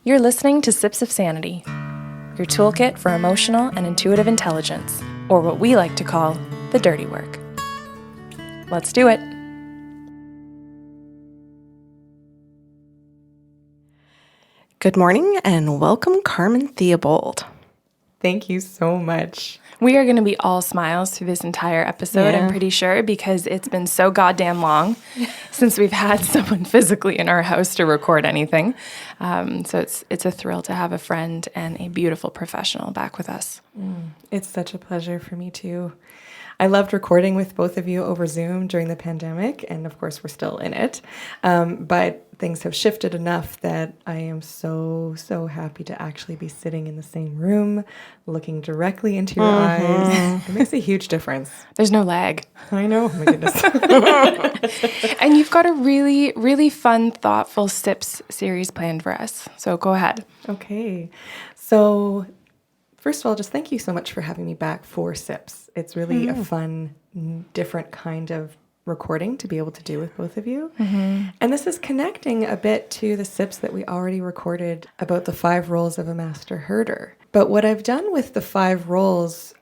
You're listening to Sips of Sanity, your toolkit for emotional and intuitive intelligence, or what we like to call the dirty work. Let's do it. Good morning and welcome, Carmen Theobald. Thank you so much. We are going to be all smiles through this entire episode, I'm pretty sure, because it's been so goddamn long since we've had someone physically in our house to record anything. So it's a thrill to have a friend and a beautiful professional back with us. It's such a pleasure for me too. I loved recording with both of you over Zoom during the pandemic, and of course we're still in it. But things have shifted enough that I am so happy to actually be sitting in the same room, looking directly into your eyes. It makes a huge difference. There's no lag. I know, oh my goodness. And you've got a really, really fun, thoughtful Sips series planned for us. So go ahead. Okay. So first of all, just thank you so much for having me back for Sips. It's really a fun, different kind of recording to be able to do with both of you. And this is connecting a bit to the Sips that we already recorded about the 5 roles of a master herder. But what I've done with the 5 roles,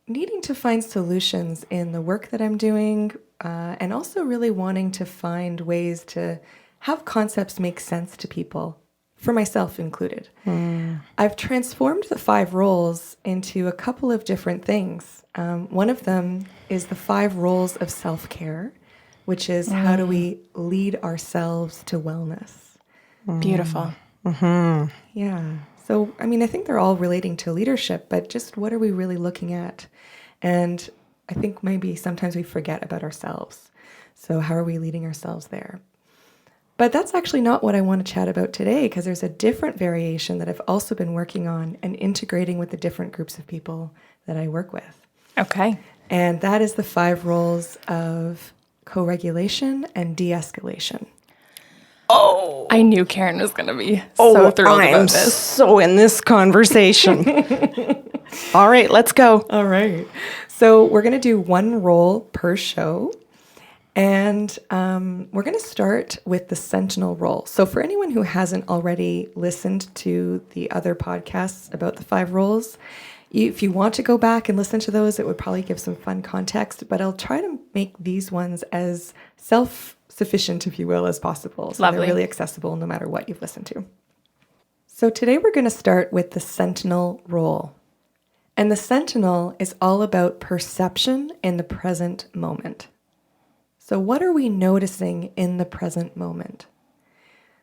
needing to find solutions in the work that I'm doing, and also really wanting to find ways to have concepts make sense to people, for myself included. I've transformed the 5 roles into a couple of different things. One of them is the 5 roles of self-care, which is how do we lead ourselves to wellness? Beautiful. Yeah. So, I mean, I think they're all relating to leadership, but just what are we really looking at? And I think maybe sometimes we forget about ourselves. So how are we leading ourselves there? But that's actually not what I want to chat about today, because there's a different variation that I've also been working on and integrating with the different groups of people that I work with. Okay. And that is the 5 roles of co-regulation and de-escalation. Oh, I knew Karen was going to be so thrilled I about am this. so in this conversation. All right, let's go. All right. So we're going to do 1 role per show. And we're going to start with the Sentinel Role. So for anyone who hasn't already listened to the other podcasts about the 5 roles, if you want to go back and listen to those, it would probably give some fun context. But I'll try to make these ones as self-sufficient, if you will, as possible. So Lovely. They're really accessible no matter what you've listened to. So today we're going to start with the Sentinel Role. And the Sentinel is all about perception in the present moment. So what are we noticing in the present moment?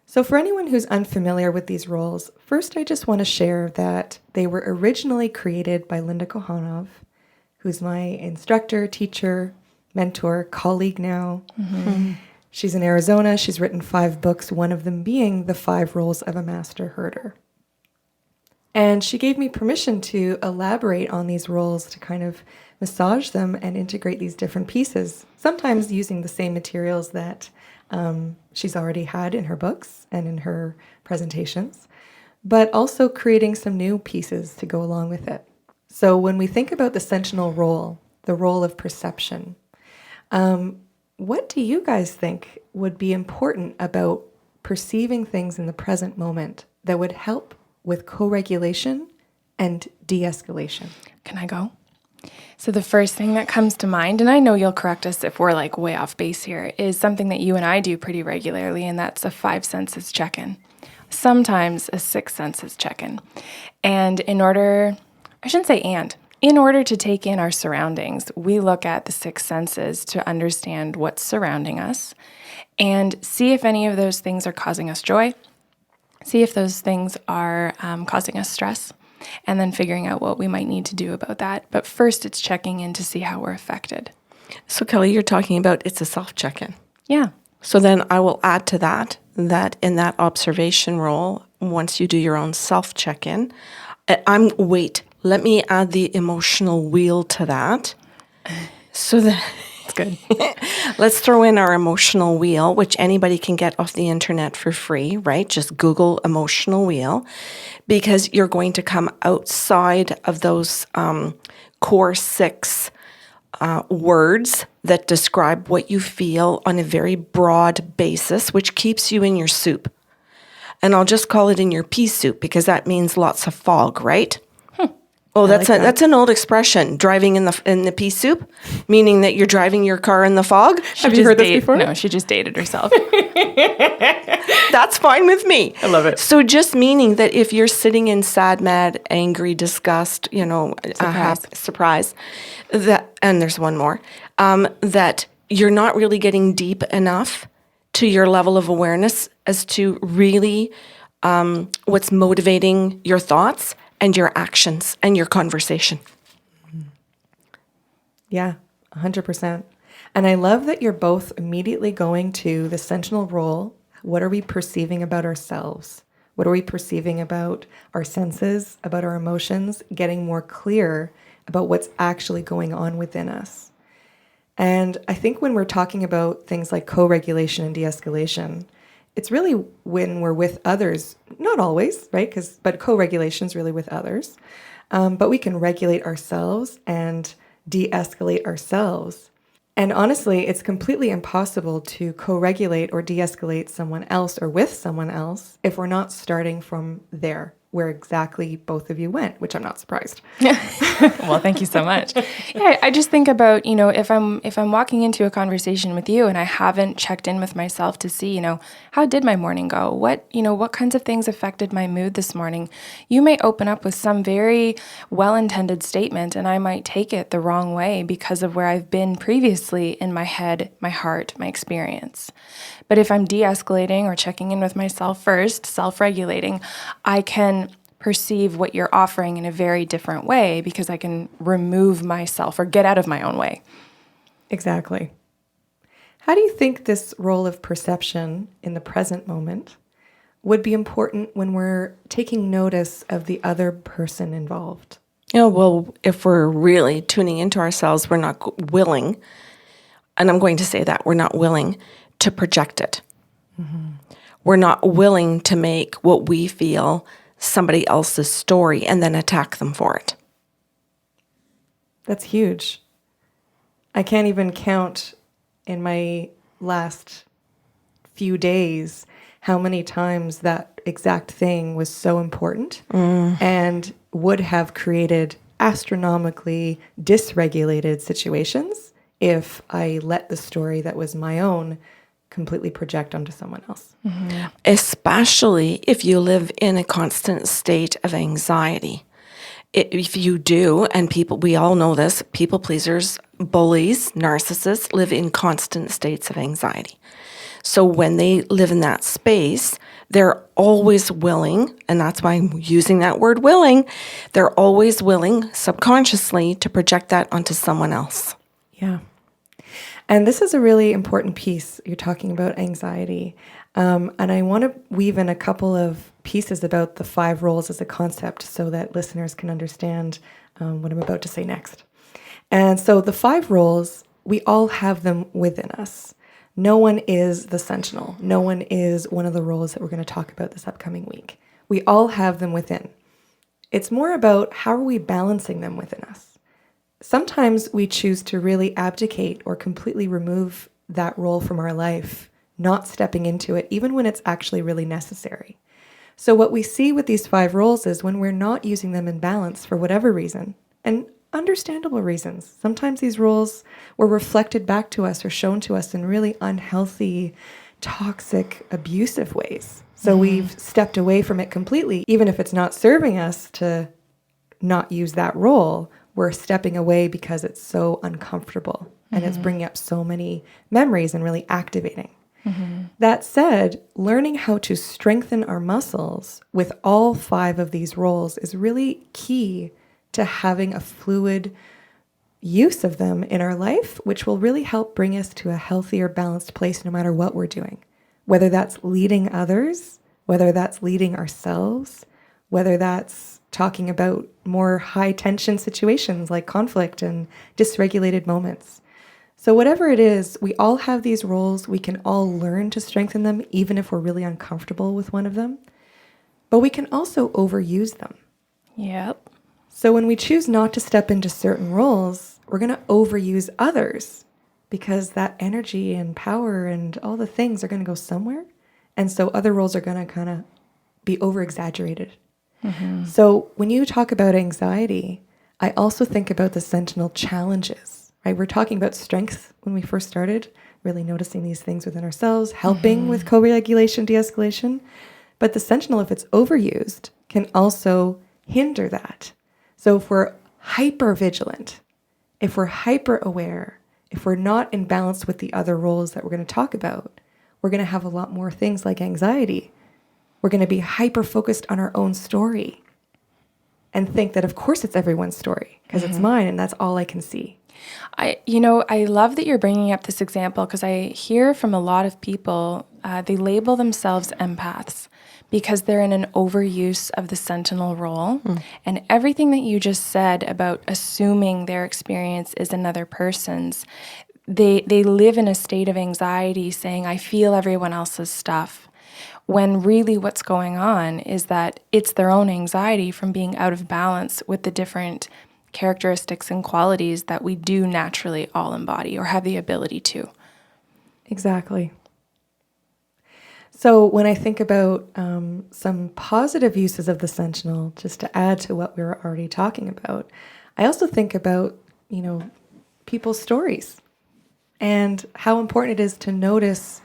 So for anyone who's unfamiliar with these roles, first I just want to share that they were originally created by Linda Kohanov, who's my instructor, teacher, mentor, colleague now. She's in Arizona. She's written 5 books, one of them being The 5 Roles of a Master Herder. And she gave me permission to elaborate on these roles, to kind of massage them and integrate these different pieces, sometimes using the same materials that she's already had in her books and in her presentations, but also creating some new pieces to go along with it. So when we think about the Sentinel role, the role of perception, what do you guys think would be important about perceiving things in the present moment that would help with co-regulation and de-escalation? Can I go? So the first thing that comes to mind, and I know you'll correct us if we're like way off base here, is something that you and I do pretty regularly, and that's a 5 senses check-in. Sometimes a 6 senses check-in. And in order to take in our surroundings, we look at the 6 senses to understand what's surrounding us and see if any of those things are causing us joy, see if those things are causing us stress, and then figuring out what we might need to do about that. But first, it's checking in to see how we're affected. So Kelly, you're talking about it's a self-check-in. Yeah. So then I will add to that in that observation role, once you do your own self-check-in, let me add the emotional wheel to that. So that It's good. let's throw in our emotional wheel, which anybody can get off the internet for free, right? Just Google emotional wheel, because you're going to come outside of those core 6 words that describe what you feel on a very broad basis, which keeps you in your soup. And I'll just call it in your pea soup because that means lots of fog, right? Oh, that's an old expression, driving in the pea soup, meaning that you're driving your car in the fog. Have you heard this before? No, she just dated herself. That's fine with me. I love it. So just meaning that if you're sitting in sad, mad, angry, disgust, surprise, that, and there's one more, that you're not really getting deep enough to your level of awareness as to really what's motivating your thoughts and your actions and your conversation. Yeah, 100%. And I love that you're both immediately going to the Sentinel Role. What are we perceiving about ourselves? What are we perceiving about our senses, about our emotions, getting more clear about what's actually going on within us? And I think when we're talking about things like co-regulation and de-escalation, it's really when we're with others, not always, right? But co-regulation is really with others. But we can regulate ourselves and de-escalate ourselves. And honestly, it's completely impossible to co-regulate or de-escalate someone else or with someone else if we're not starting from there, where exactly both of you went, which I'm not surprised. Well, thank you so much. Yeah, I just think about, if I'm walking into a conversation with you and I haven't checked in with myself to see, how did my morning go? What kinds of things affected my mood this morning? You may open up with some very well-intended statement and I might take it the wrong way because of where I've been previously in my head, my heart, my experience. But if I'm de-escalating or checking in with myself first, self-regulating, I can perceive what you're offering in a very different way because I can remove myself or get out of my own way. Exactly. How do you think this role of perception in the present moment would be important when we're taking notice of the other person involved? Well, if we're really tuning into ourselves, we're not willing, and I'm going to say that, we're not willing to project it. Mm-hmm. We're not willing to make what we feel somebody else's story and then attack them for it. That's huge. I can't even count in my last few days how many times that exact thing was so important and would have created astronomically dysregulated situations if I let the story that was my own completely project onto someone else. Mm-hmm. Especially if you live in a constant state of anxiety. If you do, and we all know this, people pleasers, bullies, narcissists live in constant states of anxiety. So when they live in that space, they're always willing, and that's why I'm using that word willing, they're always willing subconsciously to project that onto someone else. Yeah. And this is a really important piece. You're talking about anxiety. And I want to weave in a couple of pieces about the 5 roles as a concept so that listeners can understand what I'm about to say next. And so the 5 roles, we all have them within us. No one is the Sentinel. No one is one of the roles that we're going to talk about this upcoming week. We all have them within. It's more about how are we balancing them within us. Sometimes we choose to really abdicate or completely remove that role from our life, not stepping into it, even when it's actually really necessary. So what we see with these 5 roles is when we're not using them in balance for whatever reason, and understandable reasons. Sometimes these roles were reflected back to us or shown to us in really unhealthy, toxic, abusive ways. So we've stepped away from it completely, even if it's not serving us to not use that role. We're stepping away because it's so uncomfortable and it's bringing up so many memories and really activating. Mm-hmm. That said, learning how to strengthen our muscles with all 5 of these roles is really key to having a fluid use of them in our life, which will really help bring us to a healthier, balanced place no matter what we're doing. Whether that's leading others, whether that's leading ourselves, whether that's talking about more high tension situations like conflict and dysregulated moments. So whatever it is, we all have these roles. We can all learn to strengthen them, even if we're really uncomfortable with one of them. But we can also overuse them. Yep. So when we choose not to step into certain roles, we're going to overuse others because that energy and power and all the things are going to go somewhere. And so other roles are going to kind of be over-exaggerated. So when you talk about anxiety, I also think about the Sentinel Challenges, right? We're talking about strength when we first started, really noticing these things within ourselves, helping with co-regulation, de-escalation. But the Sentinel, if it's overused, can also hinder that. So if we're hyper-vigilant, if we're hyper-aware, if we're not in balance with the other roles that we're going to talk about, we're going to have a lot more things like anxiety. We're going to be hyper-focused on our own story and think that, of course, it's everyone's story because it's mine and that's all I can see. I love that you're bringing up this example because I hear from a lot of people, they label themselves empaths because they're in an overuse of the Sentinel role. And everything that you just said about assuming their experience is another person's, they live in a state of anxiety saying, I feel everyone else's stuff. When really what's going on is that it's their own anxiety from being out of balance with the different characteristics and qualities that we do naturally all embody or have the ability to. Exactly. So when I think about some positive uses of the Sentinel, just to add to what we were already talking about, I also think about, people's stories and how important it is to notice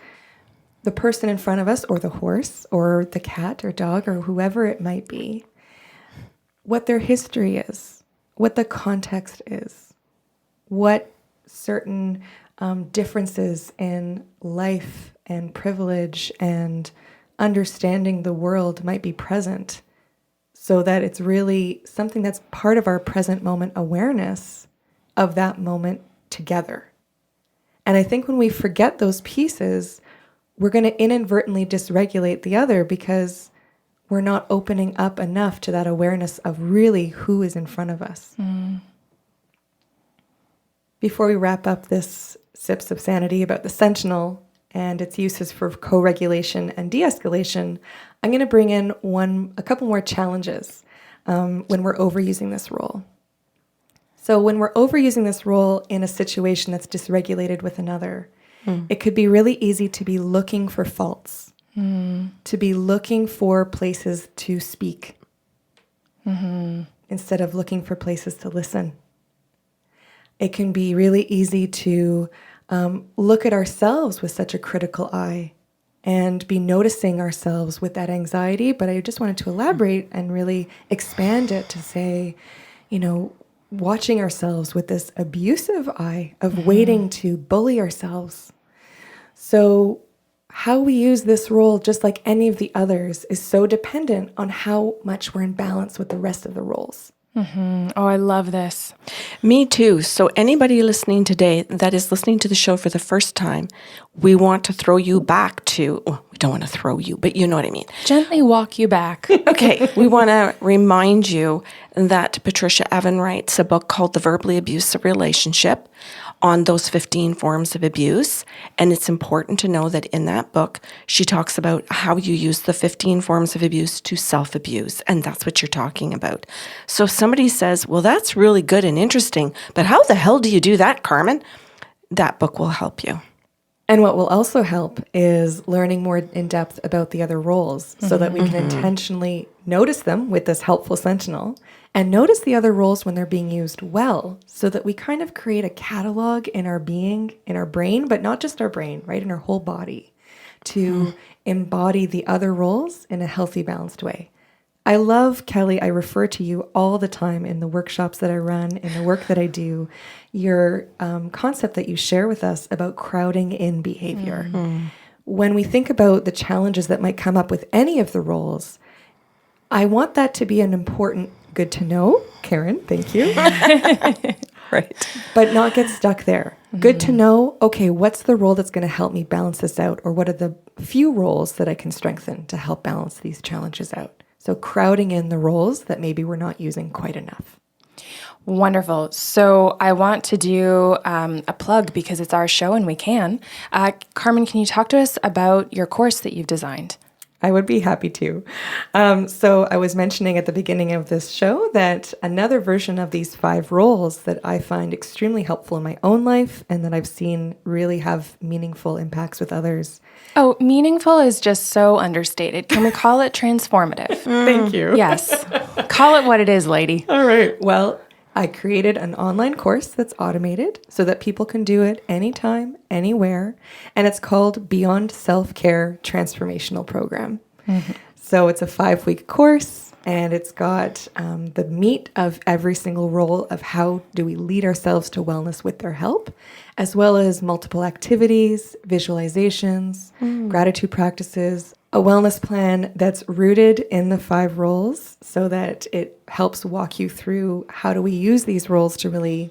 the person in front of us or the horse or the cat or dog or whoever it might be, what their history is, what the context is, what certain differences in life and privilege and understanding the world might be present, so that it's really something that's part of our present moment awareness of that moment together. And I think when we forget those pieces, we're going to inadvertently dysregulate the other because we're not opening up enough to that awareness of really who is in front of us. Before we wrap up this Sips of Sanity about the Sentinel and its uses for co-regulation and de-escalation, I'm going to bring in a couple more challenges when we're overusing this role. So when we're overusing this role in a situation that's dysregulated with another, it could be really easy to be looking for faults, to be looking for places to speak instead of looking for places to listen. It can be really easy to look at ourselves with such a critical eye and be noticing ourselves with that anxiety. But I just wanted to elaborate and really expand it to say, watching ourselves with this abusive eye of waiting to bully ourselves. So how we use this role, just like any of the others, is so dependent on how much we're in balance with the rest of the roles. Oh, I love this. Me too. So anybody listening today that is listening to the show for the first time, we want to throw you back to, we don't want to throw you, but you know what I mean. Gently walk you back. Okay, we want to remind you that Patricia Evan writes a book called The Verbally Abusive Relationship on those 15 forms of abuse. And it's important to know that in that book, she talks about how you use the 15 forms of abuse to self-abuse. And that's what you're talking about. So if somebody says, well, that's really good and interesting, but how the hell do you do that, Carmen? That book will help you. And what will also help is learning more in depth about the other roles so that we can intentionally notice them with this helpful Sentinel and notice the other roles when they're being used well so that we kind of create a catalog in our being, in our brain, but not just our brain, right, in our whole body to embody the other roles in a healthy, balanced way. I love, Kelly, I refer to you all the time in the workshops that I run, in the work that I do, your concept that you share with us about crowding in behavior. When we think about the challenges that might come up with any of the roles, I want that to be an important good to know. Karen, thank you. Right. But not get stuck there. Good to know, okay, what's the role that's going to help me balance this out? Or what are the few roles that I can strengthen to help balance these challenges out? So crowding in the roles that maybe we're not using quite enough. Wonderful. So I want to do a plug because it's our show and we can. Carmen, can you talk to us about your course that you've designed? I would be happy to. So I was mentioning at the beginning of this show that another version of these 5 roles that I find extremely helpful in my own life and that I've seen really have meaningful impacts with others. Oh, meaningful is just so understated. Can we call it transformative? Thank you. Yes. Call it what it is, lady. All right. Well, I created an online course that's automated so that people can do it anytime, anywhere. And it's called Beyond Self-Care Transformational Program. Mm-hmm. So it's a 5-week course, and it's got the meat of every single role of how do we lead ourselves to wellness with their help, as well as multiple activities, visualizations, gratitude practices, a wellness plan that's rooted in the 5 roles so that it helps walk you through how do we use these roles to really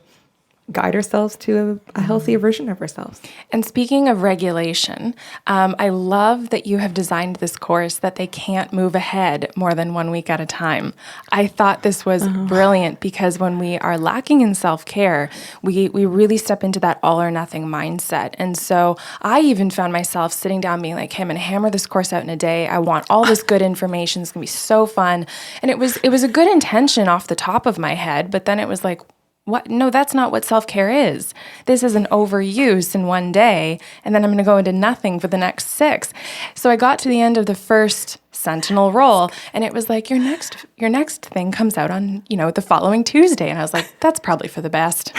guide ourselves to a healthier version of ourselves. And speaking of regulation, I love that you have designed this course that they can't move ahead more than 1 week at a time. I thought this was brilliant because when we are lacking in self-care, we really step into that all or nothing mindset. And so I even found myself sitting down being like, hey, I'm going to hammer this course out in a day. I want all this good information. It's going to be so fun. And it was a good intention off the top of my head, but then it was like, what? No, that's not what self-care is. This is an overuse in one day, and then I'm going to go into nothing for the next 6. So I got to the end of the first Sentinel Role, and it was like, your next thing comes out on, the following Tuesday. And I was like, that's probably for the best.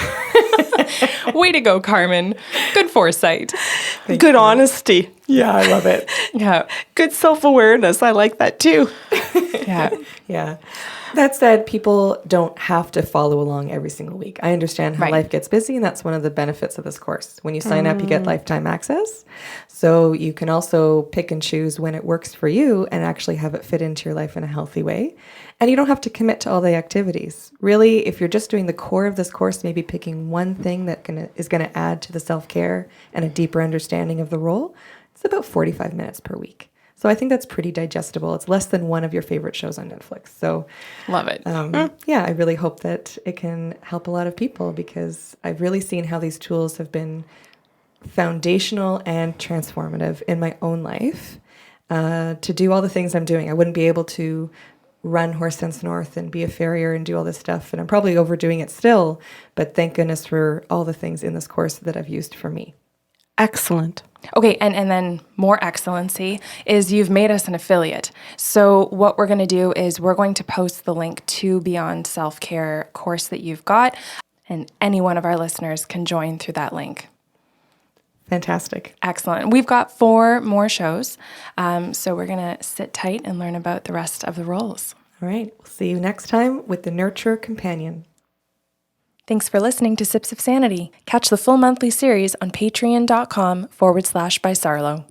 Way to go, Carmen. Good foresight. Good honesty. Yeah, I love it. Yeah. Good self-awareness. I like that too. Yeah. Yeah. That said, people don't have to follow along every single week. I understand how life gets busy, and that's one of the benefits of this course. When you sign up, you get lifetime access. So you can also pick and choose when it works for you and actually have it fit into your life in a healthy way. And you don't have to commit to all the activities. Really, if you're just doing the core of this course, maybe picking one thing that is going to add to the self-care and a deeper understanding of the role, it's about 45 minutes per week. So I think that's pretty digestible. It's less than one of your favorite shows on Netflix. So love it. Yeah, I really hope that it can help a lot of people because I've really seen how these tools have been foundational and transformative in my own life to do all the things I'm doing. I wouldn't be able to run Horse Sense North and be a farrier and do all this stuff. And I'm probably overdoing it still, but thank goodness for all the things in this course that I've used for me. Excellent. Okay, and then more excellency is you've made us an affiliate. So what we're going to do is we're going to post the link to Beyond Self-Care course that you've got, and any one of our listeners can join through that link. Fantastic. Excellent. We've got 4 more shows, so we're going to sit tight and learn about the rest of the roles. All right, we'll see you next time with the Nurture Companion. Thanks for listening to Sips of Sanity. Catch the full monthly series on patreon.com/by Sarlo.